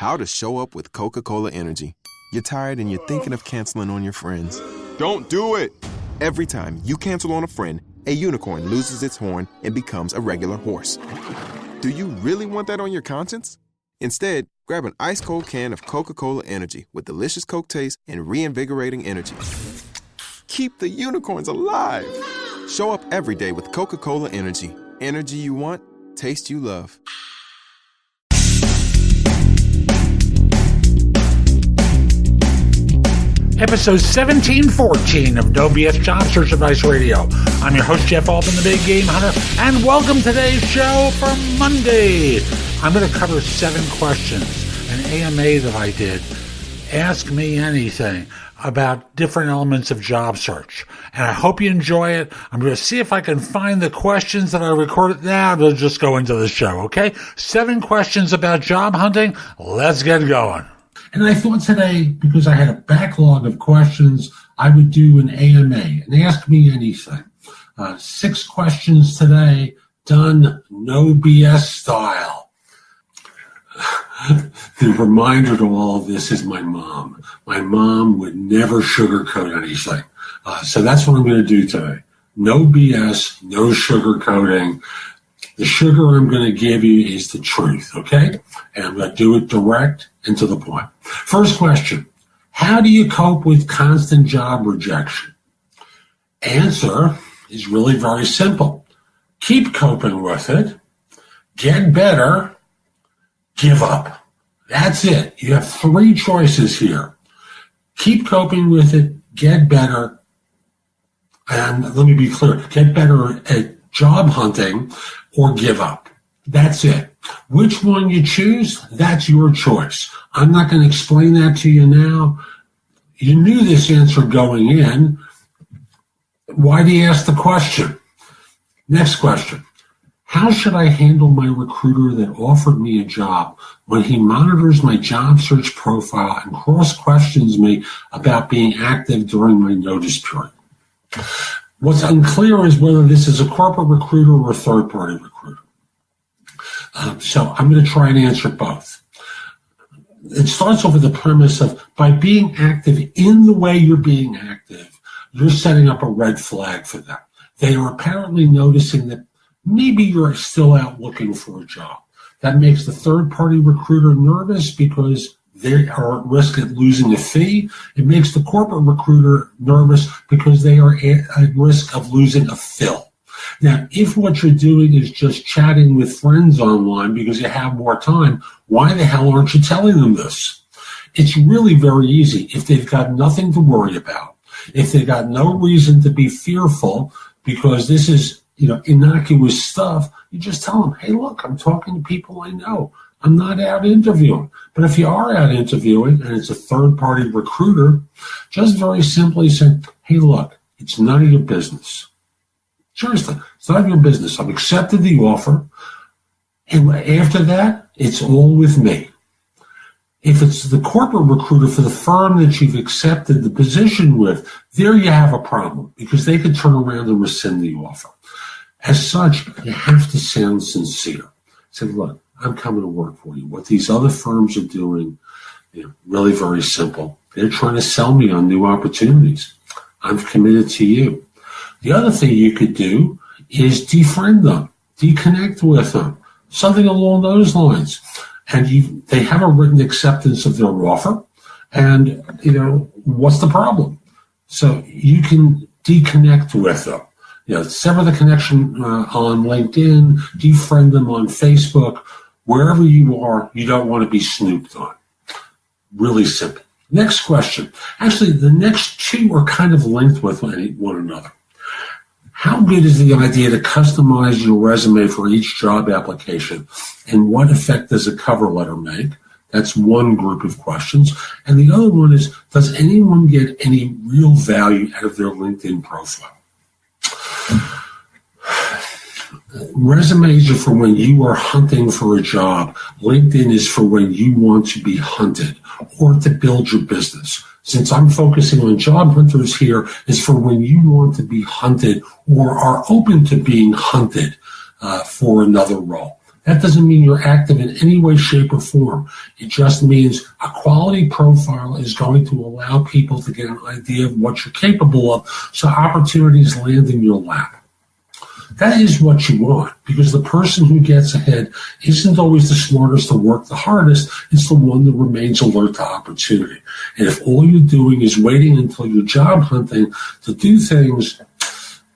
How to show up with Coca-Cola Energy. You're tired and you're thinking of canceling on your friends. Don't do it! Every time you cancel on a friend, a unicorn loses its horn and becomes a regular horse. Do you really want that on your conscience? Instead, grab an ice-cold can of Coca-Cola Energy with delicious Coke taste and reinvigorating energy. Keep the unicorns alive! Show up every day with Coca-Cola Energy. Energy you want, taste you love. Episode 1714 of No BS Job Search Advice Radio. I'm your host, Jeff Altman, the Big Game Hunter, and welcome to today's show for Monday. I'm going to cover 7 questions, an AMA that I did. Ask me anything about different elements of job search. And I hope you enjoy it. I'm going to see if I can find the questions that I recorded now. We'll just go into the show, okay? 7 questions about job hunting. Let's get going. And I thought today, because I had a backlog of questions, I would do an AMA and ask me anything. 6 questions today, done no BS style. The reminder to all of this is my mom. My mom would never sugarcoat anything. So that's what I'm going to do today. No BS, no sugarcoating. The sugar I'm going to give you is the truth, okay? And I'm going to do it direct and to the point. First question, how do you cope with constant job rejection? Answer is really very simple. Keep coping with it, get better, give up. That's it. You have 3 choices here. Keep coping with it, get better, and let me be clear, get better at job hunting or give up. That's it. Which one you choose, that's your choice. I'm not going to explain that to you now. You knew this answer going in. Why do you ask the question? Next question. How should I handle my recruiter that offered me a job when he monitors my job search profile and cross-questions me about being active during my notice period? What's unclear is whether this is a corporate recruiter or a third-party recruiter. So I'm going to try and answer both. It starts off with the premise of by being active in the way you're being active, you're setting up a red flag for them. They are apparently noticing that maybe you're still out looking for a job. That makes the third-party recruiter nervous because they are at risk of losing a fee. It makes the corporate recruiter nervous because they are at risk of losing a fill. Now, if what you're doing is just chatting with friends online because you have more time, why the hell aren't you telling them this? It's really very easy. If they've got nothing to worry about, if they've got no reason to be fearful because this is, innocuous stuff, you just tell them, hey, look, I'm talking to people I know. I'm not out interviewing. But if you are out interviewing and it's a third-party recruiter, just very simply say, hey, look, it's none of your business. Seriously, it's none of your business. I've accepted the offer. And after that, it's all with me. If it's the corporate recruiter for the firm that you've accepted the position with, there you have a problem because they could turn around and rescind the offer. As such, you have to sound sincere. Say, look, I'm coming to work for you. What these other firms are doing, really very simple. They're trying to sell me on new opportunities. I'm committed to you. The other thing you could do is defriend them, deconnect with them, something along those lines. And they have a written acceptance of their offer. And, what's the problem? So you can deconnect with them. Sever the connection on LinkedIn, defriend them on Facebook. Wherever you are, you don't want to be snooped on. Really simple. Next question. Actually, the next 2 are kind of linked with one another. How good is the idea to customize your resume for each job application? And what effect does a cover letter make? That's one group of questions. And the other one is, does anyone get any real value out of their LinkedIn profile? Resumes are for when you are hunting for a job. LinkedIn is for when you want to be hunted or to build your business. Since I'm focusing on job hunters here, is for when you want to be hunted or are open to being hunted for another role. That doesn't mean you're active in any way, shape, or form. It just means a quality profile is going to allow people to get an idea of what you're capable of so opportunities land in your lap. That is what you want, because the person who gets ahead isn't always the smartest to work the hardest. It's the one that remains alert to opportunity. And if all you're doing is waiting until you're job hunting to do things,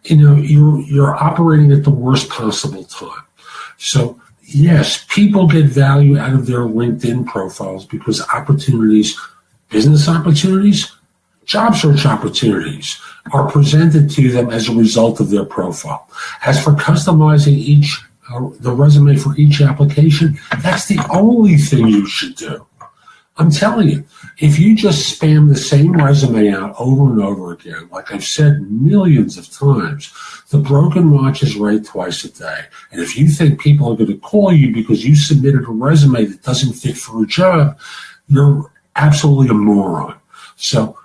you're operating at the worst possible time. So yes, people get value out of their LinkedIn profiles because opportunities, business opportunities, job search opportunities are presented to them as a result of their profile. As for customizing the resume for each application, that's the only thing you should do. I'm telling you, if you just spam the same resume out over and over again, like I've said millions of times, the broken watch is right twice a day. And if you think people are going to call you because you submitted a resume that doesn't fit for a job, you're absolutely a moron. So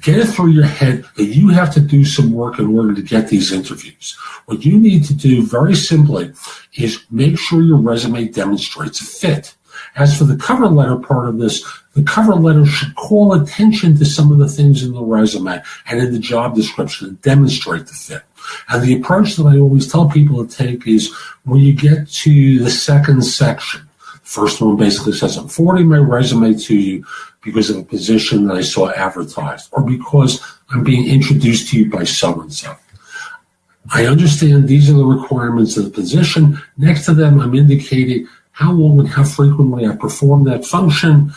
get it through your head that you have to do some work in order to get these interviews. What you need to do, very simply, is make sure your resume demonstrates a fit. As for the cover letter part of this, the cover letter should call attention to some of the things in the resume and in the job description and demonstrate the fit. And the approach that I always tell people to take is when you get to the second section, the first one basically says, I'm forwarding my resume to you because of a position that I saw advertised, or because I'm being introduced to you by so-and-so. I understand these are the requirements of the position. Next to them, I'm indicating how long and how frequently I perform that function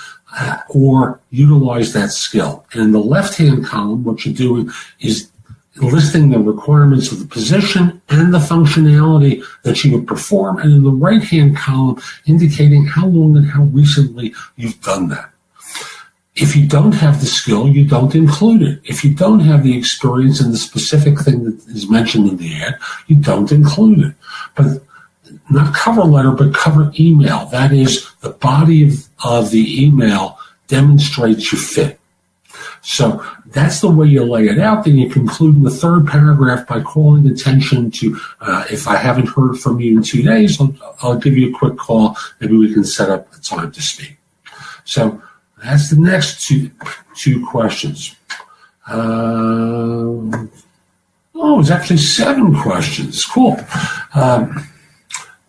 or utilize that skill. And in the left-hand column, what you're doing is listing the requirements of the position and the functionality that you would perform, and in the right-hand column, indicating how long and how recently you've done that. If you don't have the skill, you don't include it. If you don't have the experience in the specific thing that is mentioned in the ad, you don't include it. But not cover letter, but cover email. That is, the body of the email demonstrates your fit. So that's the way you lay it out. Then you conclude in the third paragraph by calling attention to, if I haven't heard from you in 2 days, I'll give you a quick call. Maybe we can set up a time to speak. So that's the next two questions. It's actually 7 questions. Cool.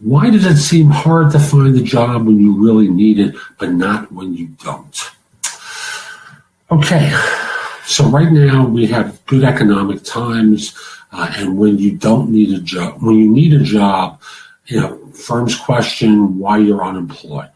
Why does it seem hard to find a job when you really need it, but not when you don't? Okay, so right now we have good economic times, and when you don't need a job, when you need a job, firms question why you're unemployed.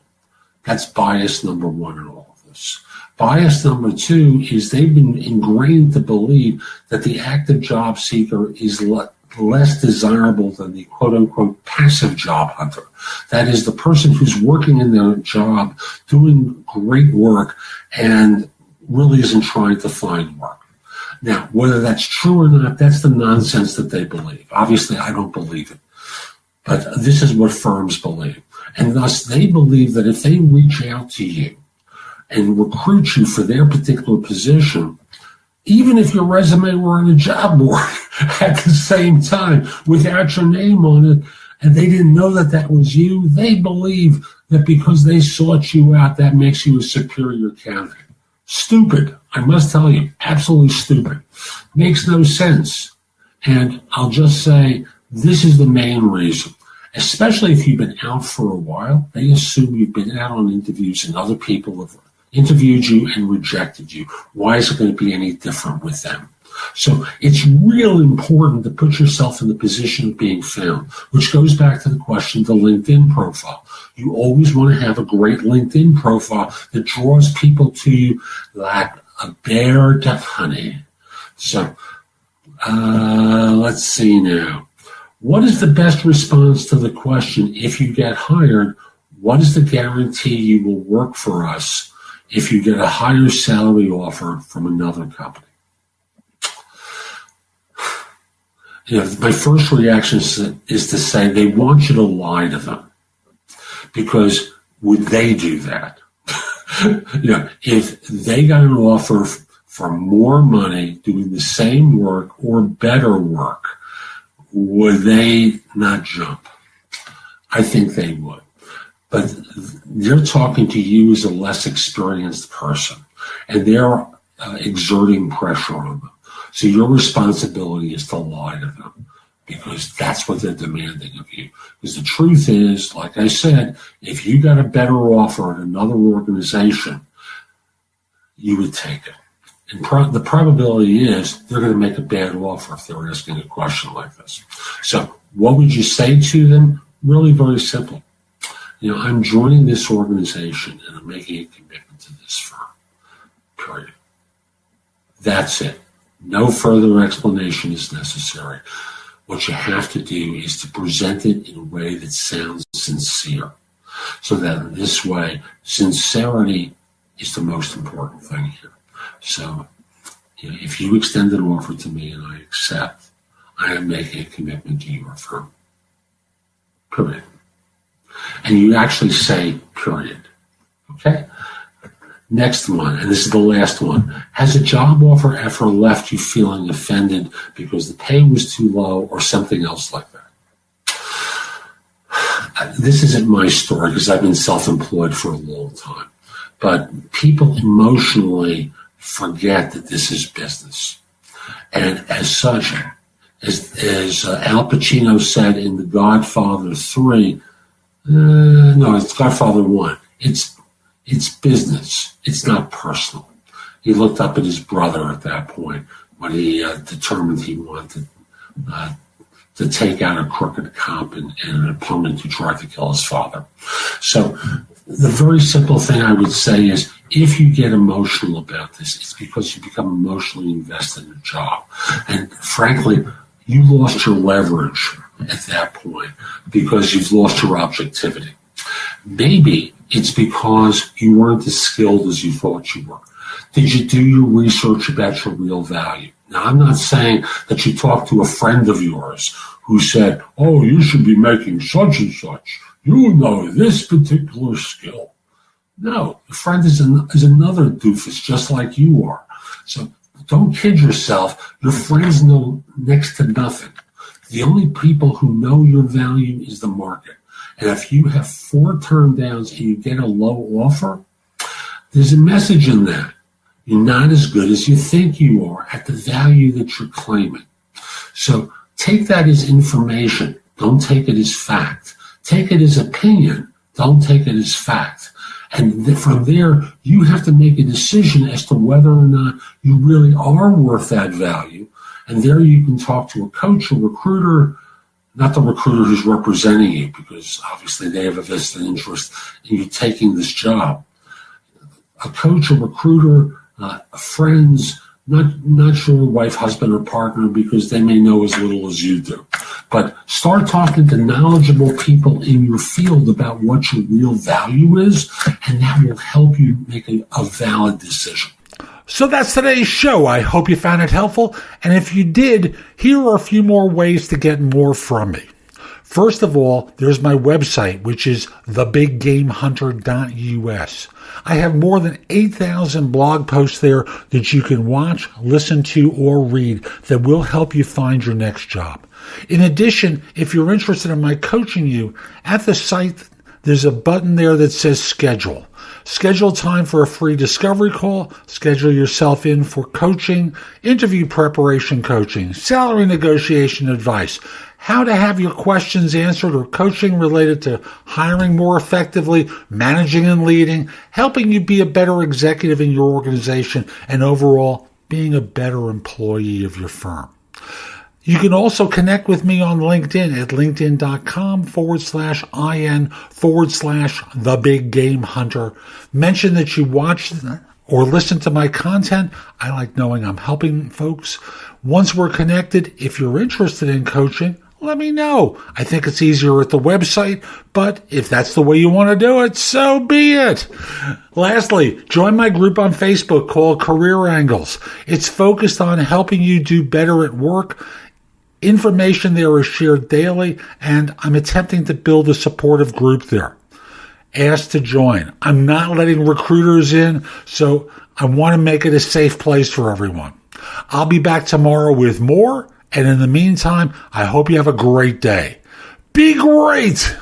That's bias number 1 in all of this. Bias number 2 is they've been ingrained to believe that the active job seeker is less desirable than the quote-unquote passive job hunter. That is the person who's working in their job, doing great work, and really isn't trying to find work. Now, whether that's true or not, that's the nonsense that they believe. Obviously, I don't believe it. But this is what firms believe. And thus, they believe that if they reach out to you and recruit you for their particular position, even if your resume were on a job board at the same time without your name on it, and they didn't know that that was you, they believe that because they sought you out, that makes you a superior candidate. Stupid. I must tell you, absolutely stupid. Makes no sense. And I'll just say, this is the main reason. Especially if you've been out for a while, they assume you've been out on interviews and other people have interviewed you and rejected you. Why is it going to be any different with them? So it's real important to put yourself in the position of being found, which goes back to the question of the LinkedIn profile. You always want to have a great LinkedIn profile that draws people to you like a bear to honey. So let's see now. What is the best response to the question, if you get hired, what is the guarantee you will work for us if you get a higher salary offer from another company? My first reaction is to say they want you to lie to them, because would they do that? If they got an offer for more money doing the same work or better work, would they not jump? I think they would. But they're talking to you as a less experienced person, and they're exerting pressure on them. So your responsibility is to lie to them, because that's what they're demanding of you. Because the truth is, like I said, if you got a better offer at another organization, you would take it. And the probability is they're going to make a bad offer if they're asking a question like this. So what would you say to them? Really very simple. I'm joining this organization and I'm making a commitment to this firm. Period. That's it. No further explanation is necessary. What you have to do is to present it in a way that sounds sincere. So that in this way, sincerity is the most important thing here. So, if you extend an offer to me and I accept, I am making a commitment to your firm. Period. And you actually say, period. Okay? Next one, and this is the last one. Has a job offer ever left you feeling offended because the pay was too low or something else like that? This isn't my story because I've been self-employed for a long time. But people emotionally forget that this is business. And as such, as Al Pacino said in The Godfather 3, no, it's Godfather 1, it's business. It's not personal. He looked up at his brother at that point when he determined he wanted to take out a crooked cop and an opponent who tried to kill his father. So the very simple thing I would say is if you get emotional about this, it's because you become emotionally invested in a job. And frankly, you lost your leverage at that point because you've lost your objectivity. Maybe it's because you weren't as skilled as you thought you were. Did you do your research about your real value? Now, I'm not saying that you talked to a friend of yours who said, oh, you should be making such and such. You know this particular skill. No, the friend is another doofus just like you are. So don't kid yourself. Your friends know next to nothing. The only people who know your value is the market. And if you have 4 turn downs and you get a low offer, there's a message in that. You're not as good as you think you are at the value that you're claiming. So take that as information. Don't take it as fact. Take it as opinion. Don't take it as fact. And from there, you have to make a decision as to whether or not you really are worth that value. And there you can talk to a coach, a recruiter, not the recruiter who's representing you, because obviously they have a vested interest in you taking this job. A coach, a recruiter, friends, not sure wife, husband, or partner, because they may know as little as you do. But start talking to knowledgeable people in your field about what your real value is, and that will help you make a valid decision. So that's today's show. I hope you found it helpful. And if you did, here are a few more ways to get more from me. First of all, there's my website, which is thebiggamehunter.us. I have more than 8,000 blog posts there that you can watch, listen to, or read that will help you find your next job. In addition, if you're interested in my coaching you, at the site, there's a button there that says schedule. Schedule time for a free discovery call. Schedule yourself in for coaching, interview preparation coaching, salary negotiation advice, how to have your questions answered, or coaching related to hiring more effectively, managing and leading, helping you be a better executive in your organization, and overall being a better employee of your firm. You can also connect with me on LinkedIn at linkedin.com/IN/TheBigGameHunter. Mention that you watched or listen to my content. I like knowing I'm helping folks. Once we're connected, if you're interested in coaching, let me know. I think it's easier at the website, but if that's the way you want to do it, so be it. Lastly, join my group on Facebook called Career Angles. It's focused on helping you do better at work. Information there is shared daily, and I'm attempting to build a supportive group there. Ask to join. I'm not letting recruiters in, so I want to make it a safe place for everyone. I'll be back tomorrow with more, and in the meantime, I hope you have a great day. Be great!